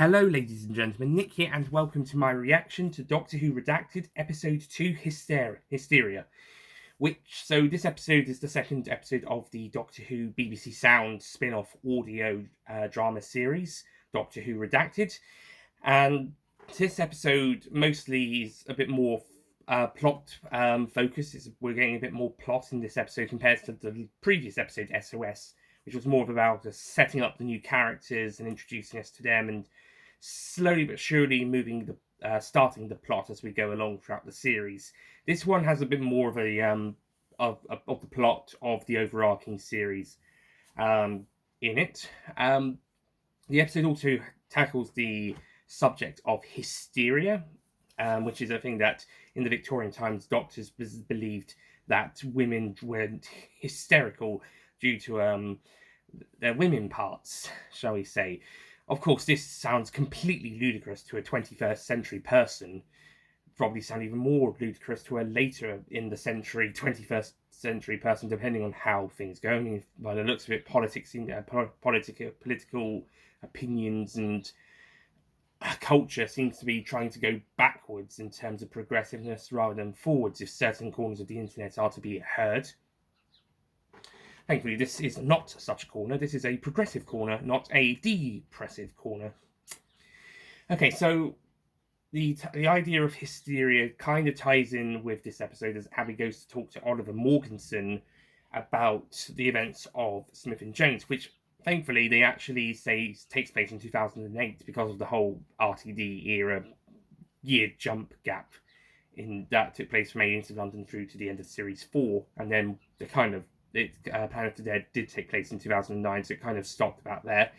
Hello, ladies and gentlemen, Nick here, and welcome to my reaction to Doctor Who Redacted, Episode 2, Hysteria. This episode is the second episode of the Doctor Who BBC Sound spin-off audio drama series, Doctor Who Redacted. And this episode mostly is a bit more plot focused. We're getting a bit more plot in this episode compared to the previous episode, SOS, which was more about just setting up the new characters and introducing us to them, and slowly but surely starting the plot as we go along throughout the series. This one has a bit more of a of the plot of the overarching series in it. The episode also tackles the subject of hysteria, which is a thing that in the Victorian times doctors believed that women went hysterical due to their women parts, shall we say. Of course, this sounds completely ludicrous to a 21st century person. Probably sound even more ludicrous to a later in the century, 21st century person, depending on how things go. I mean, by the looks of it, political opinions and culture seems to be trying to go backwards in terms of progressiveness rather than forwards if certain corners of the internet are to be heard. Thankfully, this is not such a corner. This is a progressive corner, not a depressive corner. Okay, so the idea of hysteria kind of ties in with this episode as Abby goes to talk to Oliver Morganson about the events of Smith and Jones, which thankfully they actually say takes place in 2008 because of the whole RTD era year jump gap in that took place from Aliens of London through to the end of Series 4, and then the kind of Planet of the Dead did take place in 2009, so it kind of stopped about there.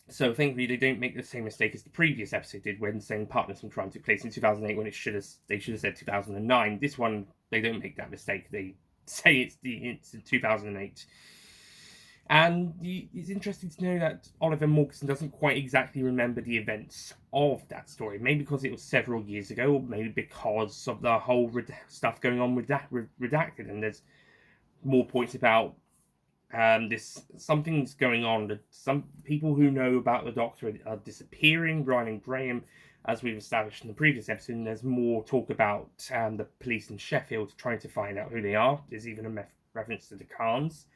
So thankfully they don't make the same mistake as the previous episode did when saying Partners in Crime took place in 2008 when they should have said 2009. This one, they don't make that mistake. They say it's in 2008. And it's interesting to know that Oliver Morganson doesn't quite exactly remember the events of that story. Maybe because it was several years ago, or maybe because of the whole stuff going on with Redacted. And there's more points about something's going on. That some people who know about the Doctor are disappearing. Brian and Graham, as we've established in the previous episode, and there's more talk about the police in Sheffield trying to find out who they are. There's even a reference to the Khans,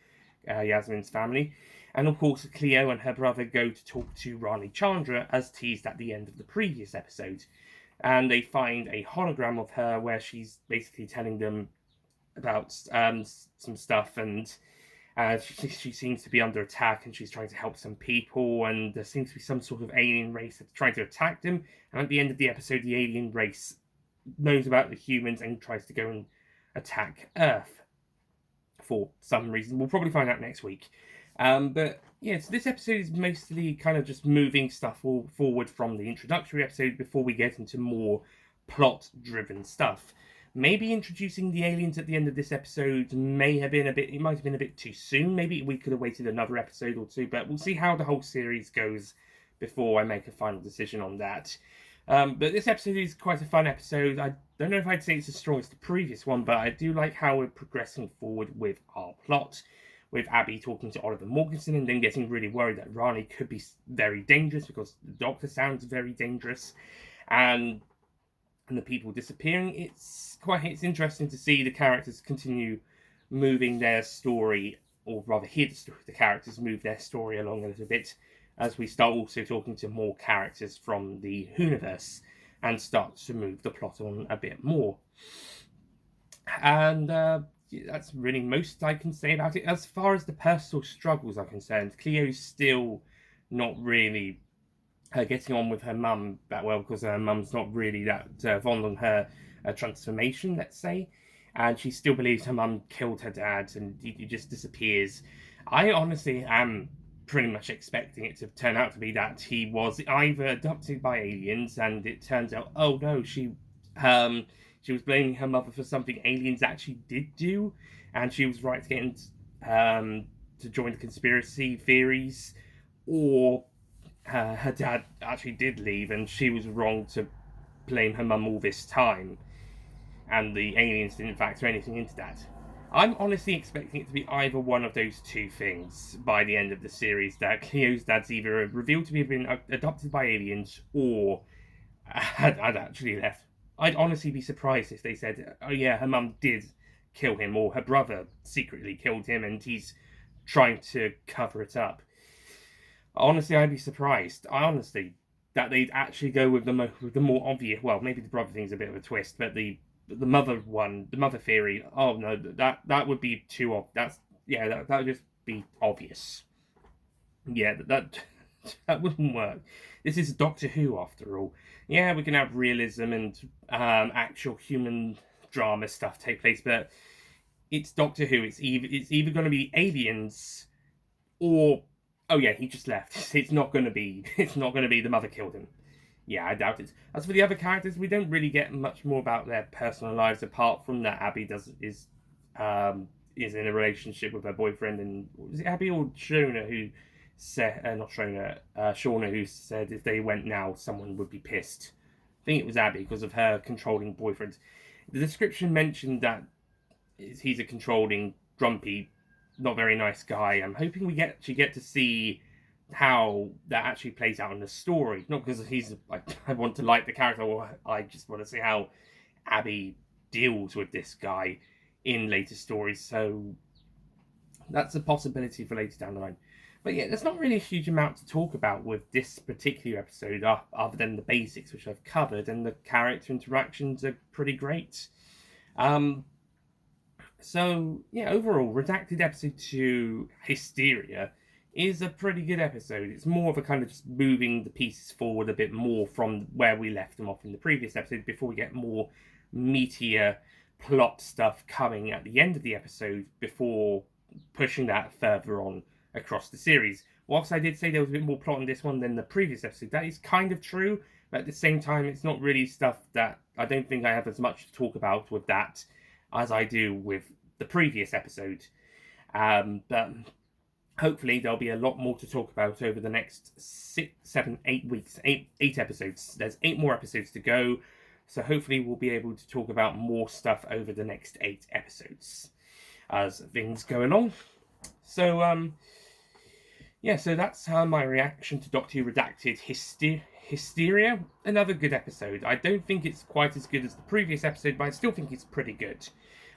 Yasmin's family. And of course, Cleo and her brother go to talk to Rani Chandra, as teased at the end of the previous episode. And they find a hologram of her where she's basically telling them about some stuff, and she seems to be under attack, and she's trying to help some people, and there seems to be some sort of alien race that's trying to attack them. And at the end of the episode, the alien race knows about the humans and tries to go and attack Earth for some reason. We'll probably find out next week. But yeah, so this episode is mostly kind of just moving stuff forward from the introductory episode before we get into more plot-driven stuff. Maybe introducing the aliens at the end of this episode might have been a bit too soon. Maybe we could have waited another episode or two, but we'll see how the whole series goes before I make a final decision on that. But this episode is quite a fun episode. I don't know if I'd say it's as strong as the previous one, but I do like how we're progressing forward with our plot, with Abby talking to Oliver Morganson and then getting really worried that Rani could be very dangerous because the Doctor sounds very dangerous, and the people disappearing. It's interesting to see the characters continue moving their story, or rather hear the characters move their story along a little bit as we start also talking to more characters from the Whoniverse and start to move the plot on a bit more. And that's really most I can say about it. As far as the personal struggles are concerned, Cleo's still not really getting on with her mum that well, because her mum's not really that fond on her transformation, let's say, and she still believes her mum killed her dad, and he just disappears. I honestly am pretty much expecting it to turn out to be that he was either adopted by aliens, and it turns out, oh no, she was blaming her mother for something aliens actually did do, and she was right to get to join the conspiracy theories, or her dad actually did leave and she was wrong to blame her mum all this time, and the aliens didn't factor anything into that. I'm honestly expecting it to be either one of those two things by the end of the series. That Cleo's dad's either revealed to be been adopted by aliens or had actually left. I'd honestly be surprised if they said, "Oh yeah, her mum did kill him," or her brother secretly killed him, and he's trying to cover it up. Honestly, I'd be surprised. I honestly that they'd actually go with the more obvious. Well, maybe the brother thing's a bit of a twist, but the mother one, the mother theory. Oh no, that would be too That's yeah, that would just be obvious. Yeah, that wouldn't work. This is Doctor Who after all. Yeah, we can have realism and actual human drama stuff take place, but it's Doctor Who. It's either going to be aliens or oh yeah, he just left. It's not going to be the mother killed him. Yeah, I doubt it. As for the other characters, we don't really get much more about their personal lives apart from that Abby is in a relationship with her boyfriend, and was it Abby or Shona who said not Shona, Shauna who said if they went now, someone would be pissed. I think it was Abby because of her controlling boyfriend. The description mentioned that he's a controlling, grumpy, not very nice guy. I'm hoping we get to see how that actually plays out in the story. Not because he's like I want to like the character, or I just want to see how Abby deals with this guy in later stories. So that's a possibility for later down the line. But yeah, there's not really a huge amount to talk about with this particular episode, other than the basics which I've covered, and the character interactions are pretty great. So yeah, overall, Redacted episode 2, Hysteria, is a pretty good episode. It's more of a kind of just moving the pieces forward a bit more from where we left them off in the previous episode before we get more meatier plot stuff coming at the end of the episode before pushing that further on across the series. Whilst I did say there was a bit more plot in this one than the previous episode, that is kind of true, but at the same time, it's not really stuff that I don't think I have as much to talk about with that as I do with the previous episode. But hopefully there'll be a lot more to talk about over the next 6, 7, 8 weeks. Eight episodes. There's 8 more episodes to go, so hopefully we'll be able to talk about more stuff over the next 8 episodes as things go along. So yeah, so that's my reaction to Doctor Who Redacted Hysteria. Another good episode. I don't think it's quite as good as the previous episode, but I still think it's pretty good.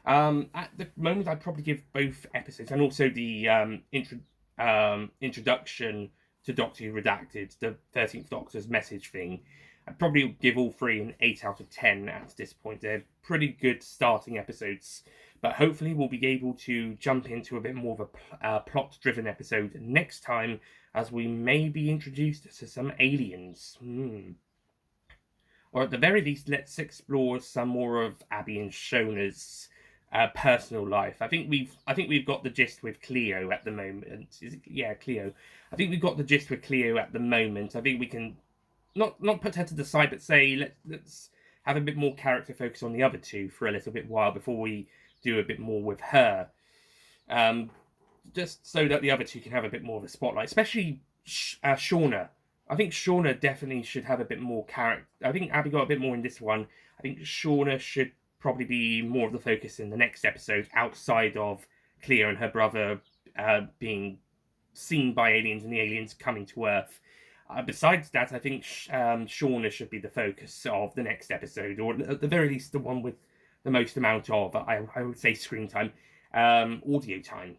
At the moment, I'd probably give both episodes, and also the introduction to Doctor Who Redacted, the 13th Doctor's message thing. I'd probably give all 3 an 8 out of 10 at this point. They're pretty good starting episodes, but hopefully we'll be able to jump into a bit more of a plot-driven episode next time, as we may be introduced to some aliens. Or at the very least, let's explore some more of Abby and Shona's personal life. I think we've got the gist with Cleo at the moment. Cleo? I think we've got the gist with Cleo at the moment. I think we can not put her to the side, but say let's have a bit more character focus on the other two for a little bit while before we do a bit more with her. Just so that the other two can have a bit more of a spotlight, especially Shauna. I think Shauna definitely should have a bit more character. I think Abby got a bit more in this one. I think Shauna should probably be more of the focus in the next episode, outside of Cleo and her brother being seen by aliens and the aliens coming to Earth. Besides that, I think Shauna should be the focus of the next episode, or at the very least the one with the most amount of, I would say, screen time, audio time,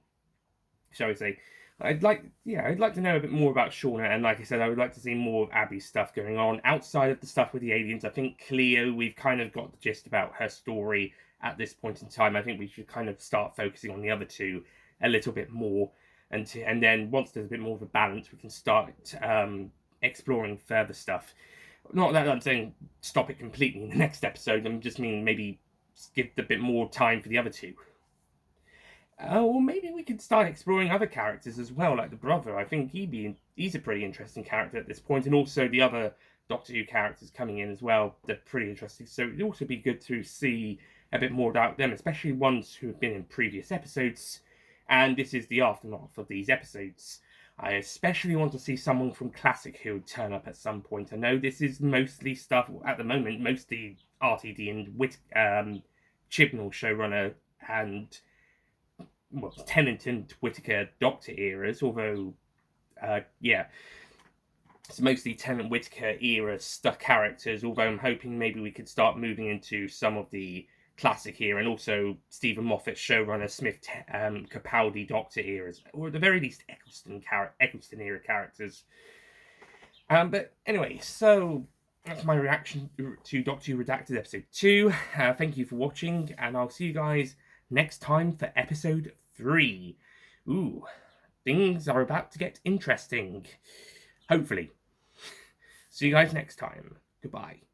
shall we say. I'd like to know a bit more about Shauna, and like I said, I would like to see more of Abby's stuff going on outside of the stuff with the aliens. I think Cleo, we've kind of got the gist about her story at this point in time. I think we should kind of start focusing on the other two a little bit more, and then once there's a bit more of a balance, we can start exploring further stuff. Not that I'm saying stop it completely in the next episode. I'm just mean maybe give a bit more time for the other two. Or maybe we could start exploring other characters as well, like the brother. I think he's a pretty interesting character at this point, and also the other Doctor Who characters coming in as well. They're pretty interesting, so it'd also be good to see a bit more about them, especially ones who have been in previous episodes. And this is the aftermath of these episodes. I especially want to see someone from Classic Who turn up at some point. I know this is mostly stuff at the moment, mostly RTD and Chibnall showrunner and Tennant and Whittaker Doctor eras, although, it's mostly Tennant Whittaker era stuck characters, although I'm hoping maybe we could start moving into some of the classic era, and also Stephen Moffat's showrunner Smith Capaldi Doctor eras, or at the very least Eccleston era characters. But anyway, so that's my reaction to Doctor Who Redacted episode 2. Thank you for watching, and I'll see you guys next time for episode 3. Ooh, things are about to get interesting. Hopefully. See you guys next time. Goodbye.